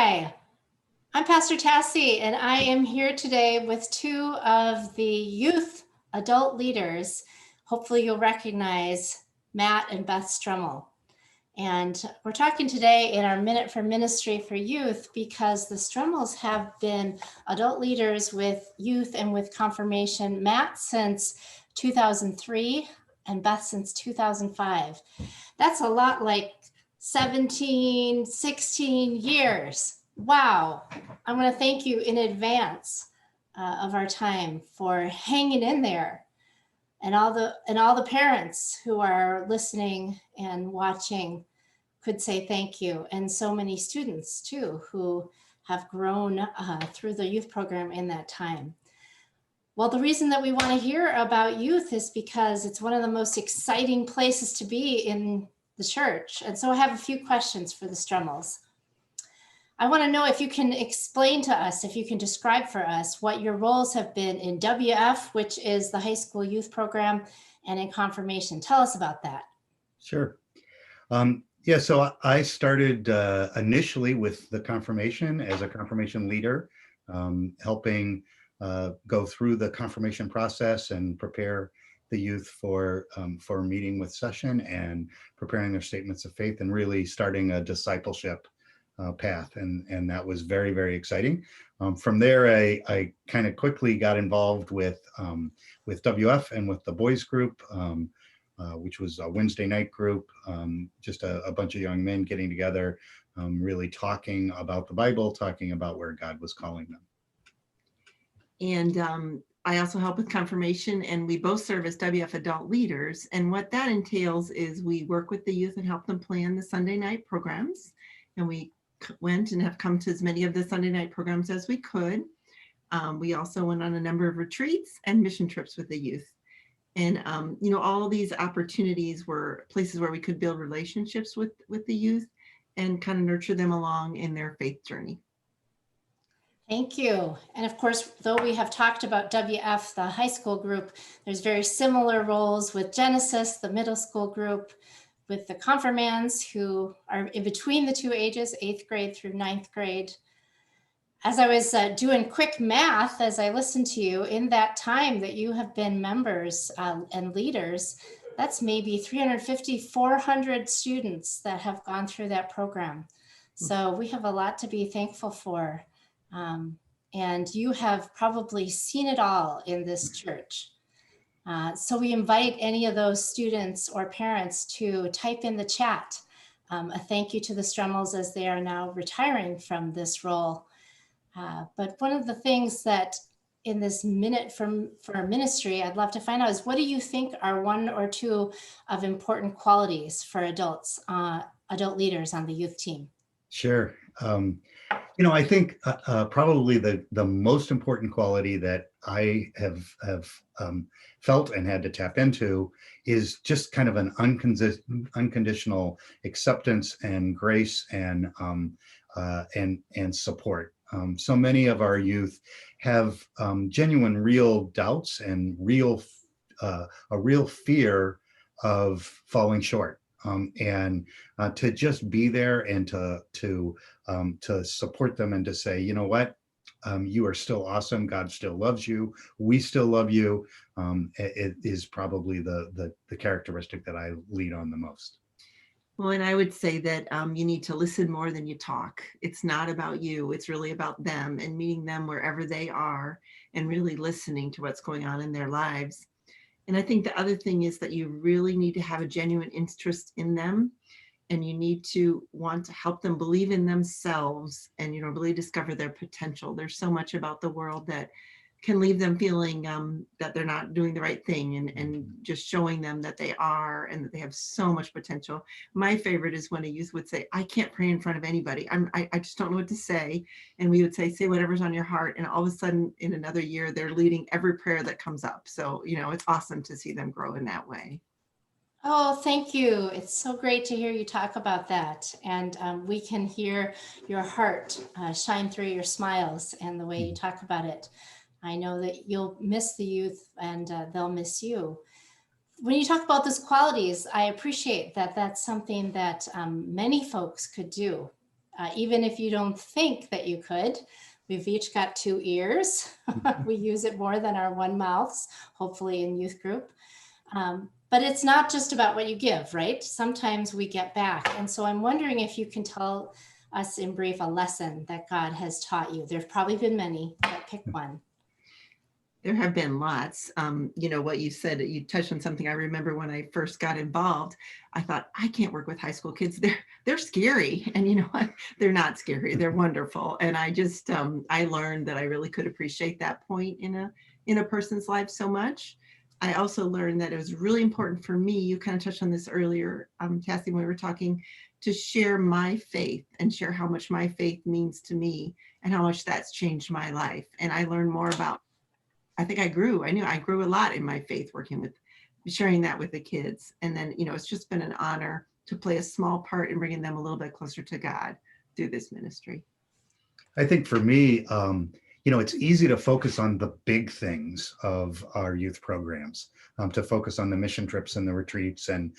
Hi, I'm Pastor Tassie, and I am here today with two of the youth adult leaders. Hopefully you'll recognize Matt and Beth Stremel. And we're talking today in our Minute for Ministry for Youth because the Stremels have been adult leaders with youth and with confirmation, Matt since 2003 and Beth since 2005. That's a lot like 17, 16 years. Wow. I want to thank you in advance of our time for hanging in there, and all the parents who are listening and watching could say thank you, and so many students too who have grown through the youth program in that time. Well, the reason that we want to hear about youth is because it's one of the most exciting places to be in the church. And so I have a few questions for the Stremels. I want to know if you can explain to us, if you can describe for us what your roles have been in WF, which is the high school youth program, and in confirmation. Tell us about that. Sure. Yeah, so I started initially with the confirmation as a confirmation leader, helping go through the confirmation process and prepare the youth for meeting with session and preparing their statements of faith and really starting a discipleship path. And that was very, very exciting. From there, I kind of quickly got involved with WF and with the boys group, which was a Wednesday night group, just a bunch of young men getting together, really talking about the Bible, talking about where God was calling them. And I also help with confirmation, and we both serve as WF adult leaders. And what that entails is we work with the youth and help them plan the Sunday night programs. And we went and have come to as many of the Sunday night programs as we could. We also went on a number of retreats and mission trips with the youth. And, all these opportunities were places where we could build relationships with the youth and kind of nurture them along in their faith journey. Thank you. And of course, though we have talked about WF, the high school group, there's very similar roles with Genesis, the middle school group, with the confirmands who are in between the two ages, 8th grade through 9th grade. As I was doing quick math, as I listened to you, in that time that you have been members and leaders, that's maybe 350, 400 students that have gone through that program. So we have a lot to be thankful for. And you have probably seen it all in this church. So we invite any of those students or parents to type in the chat a thank you to the Stremels as they are now retiring from this role. But one of the things that in this minute for our ministry, I'd love to find out is, what do you think are one or two of important qualities for adults, adult leaders on the youth team? Sure. I think probably the most important quality that I have felt and had to tap into is just kind of an unconditional acceptance and grace and support. So many of our youth have genuine, real doubts and a real fear of falling short. And to just be there and to support them and to say, you know what, you are still awesome. God still loves you. We still love you. It is probably the characteristic that I lead on the most. Well, and I would say that you need to listen more than you talk. It's not about you. It's really about them and meeting them wherever they are and really listening to what's going on in their lives. And I think the other thing is that you really need to have a genuine interest in them, and you need to want to help them believe in themselves and, really discover their potential. There's so much about the world that can leave them feeling that they're not doing the right thing, and just showing them that they are and that they have so much potential. My favorite is when a youth would say, I can't pray in front of anybody. I just don't know what to say. And we would say whatever's on your heart. And all of a sudden in another year, they're leading every prayer that comes up. So, it's awesome to see them grow in that way. Oh, thank you. It's so great to hear you talk about that. And we can hear your heart shine through your smiles and the way you talk about it. I know that you'll miss the youth and they'll miss you. When you talk about those qualities, I appreciate that that's something that many folks could do. even if you don't think that you could. We've each got 2 ears. We use it more than our one mouths, hopefully in youth group. But it's not just about what you give, right? Sometimes we get back. And so I'm wondering if you can tell us in brief a lesson that God has taught you. There's probably been many, but pick one. There have been lots. What you said, you touched on something I remember when I first got involved. I thought, I can't work with high school kids. They're scary. And you know what? They're not scary. They're wonderful. And I just, I learned that I really could appreciate that point in a person's life so much. I also learned that it was really important for me, you kind of touched on this earlier, Cassie, when we were talking, to share my faith and share how much my faith means to me and how much that's changed my life. And I learned more about, I think I grew a lot in my faith working with, sharing that with the kids. And then, it's just been an honor to play a small part in bringing them a little bit closer to God through this ministry. I think for me, it's easy to focus on the big things of our youth programs, to focus on the mission trips and the retreats and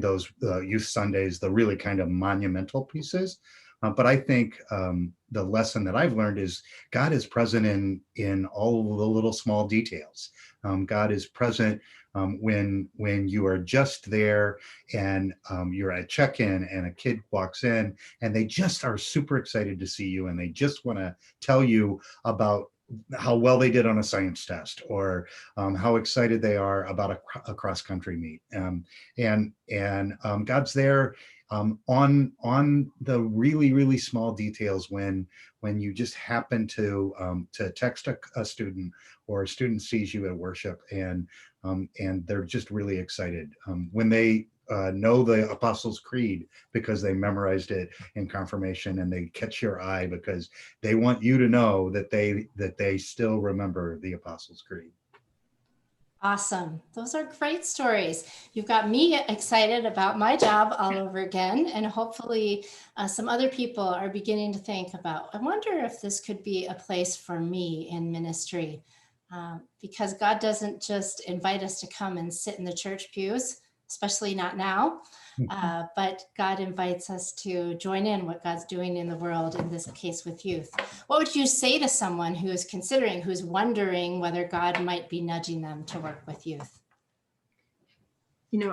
those youth Sundays, the really kind of monumental pieces. But I think the lesson that I've learned is God is present in all the little small details. God is present when you are just there and you're at check-in and a kid walks in and they just are super excited to see you and they just want to tell you about how well they did on a science test or how excited they are about a cross-country meet. And God's there on the really, really small details when you just happen to text a student or a student sees you at worship and they're just really excited when they know the Apostles' Creed because they memorized it in confirmation and they catch your eye because they want you to know that they still remember the Apostles' Creed. Awesome. Those are great stories. You've got me excited about my job all over again. And hopefully some other people are beginning to think about, I wonder if this could be a place for me in ministry. Because God doesn't just invite us to come and sit in the church pews, especially not now. But God invites us to join in what God's doing in the world, in this case with youth. What would you say to someone who is considering, who's wondering whether God might be nudging them to work with youth?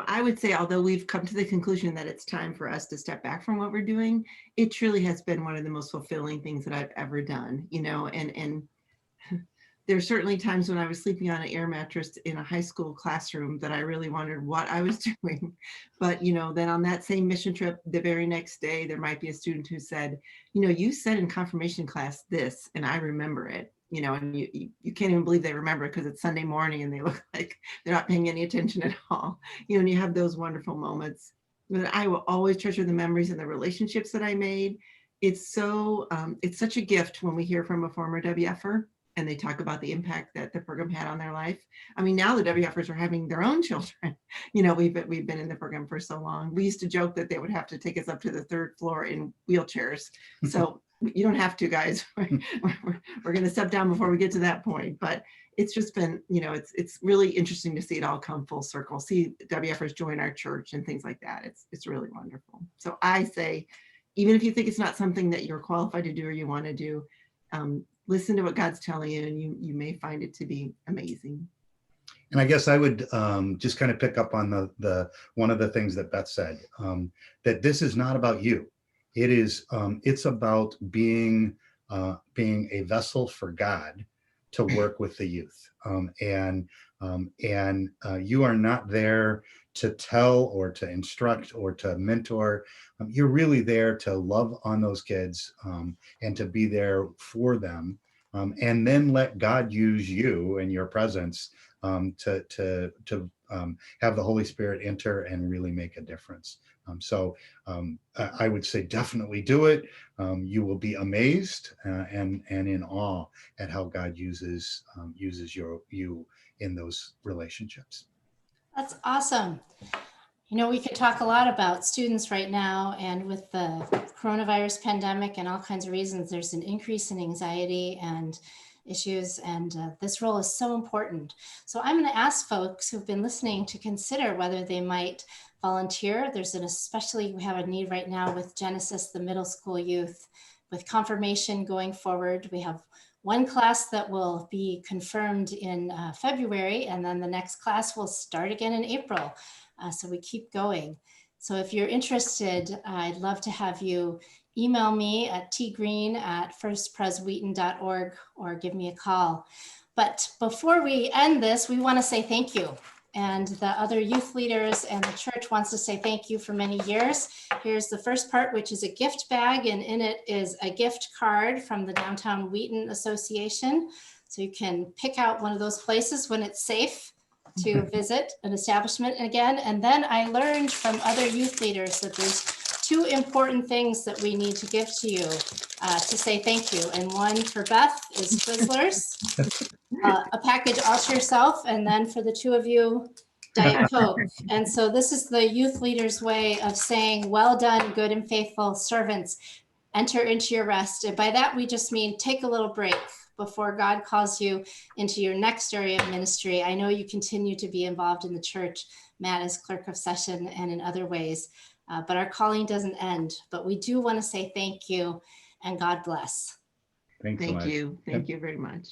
I would say, although we've come to the conclusion that it's time for us to step back from what we're doing, it truly has been one of the most fulfilling things that I've ever done, and there's certainly times when I was sleeping on an air mattress in a high school classroom that I really wondered what I was doing. But, then on that same mission trip, the very next day, there might be a student who said, you said in confirmation class this, and I remember it, and you can't even believe they remember it because it's Sunday morning and they look like they're not paying any attention at all. And you have those wonderful moments. But I will always treasure the memories and the relationships that I made. It's such a gift when we hear from a former WFer and they talk about the impact that the program had on their life. I mean, now the WFers are having their own children. We've been in the program for so long. We used to joke that they would have to take us up to the 3rd floor in wheelchairs. So you don't have to, guys. We're going to step down before we get to that point. But it's just been, it's really interesting to see it all come full circle. See WFers join our church and things like that. It's really wonderful. So I say, even if you think it's not something that you're qualified to do or you want to do, listen to what God's telling you, and you may find it to be amazing. And I guess I would just kind of pick up on the one of the things that Beth said, that this is not about you. It is it's about being a vessel for God to work with the youth, and you are not there to tell or to instruct or to mentor. You're really there to love on those kids and to be there for them, and then let God use you and your presence to have the Holy Spirit enter and really make a difference. So I would say definitely do it. You will be amazed and in awe at how God uses you in those relationships. That's awesome. We could talk a lot about students right now, and with the coronavirus pandemic and all kinds of reasons, there's an increase in anxiety and issues, and this role is so important. So I'm going to ask folks who've been listening to consider whether they might volunteer. There's an especially, we have a need right now with Genesis, the middle school youth, with confirmation going forward. We have one class that will be confirmed in February, and then the next class will start again in April. So we keep going. So if you're interested, I'd love to have you email me at tgreen@firstpreswheaton.org or give me a call. But before we end this, we want to say thank you. And the other youth leaders and the church wants to say thank you for many years. Here's the first part, which is a gift bag, and in it is a gift card from the Downtown Wheaton Association. So you can pick out one of those places when it's safe to visit an establishment again. And then I learned from other youth leaders that there's two important things that we need to give to you to say thank you. And one for Beth is Twizzlers. A package all to yourself, and then for the two of you, Diet Coke. And so this is the youth leader's way of saying, well done, good and faithful servants, enter into your rest. And by that, we just mean take a little break before God calls you into your next area of ministry. I know you continue to be involved in the church, Matt as clerk of session and in other ways, but our calling doesn't end. But we do want to say thank you and God bless. Thanks so much. Thank you very much.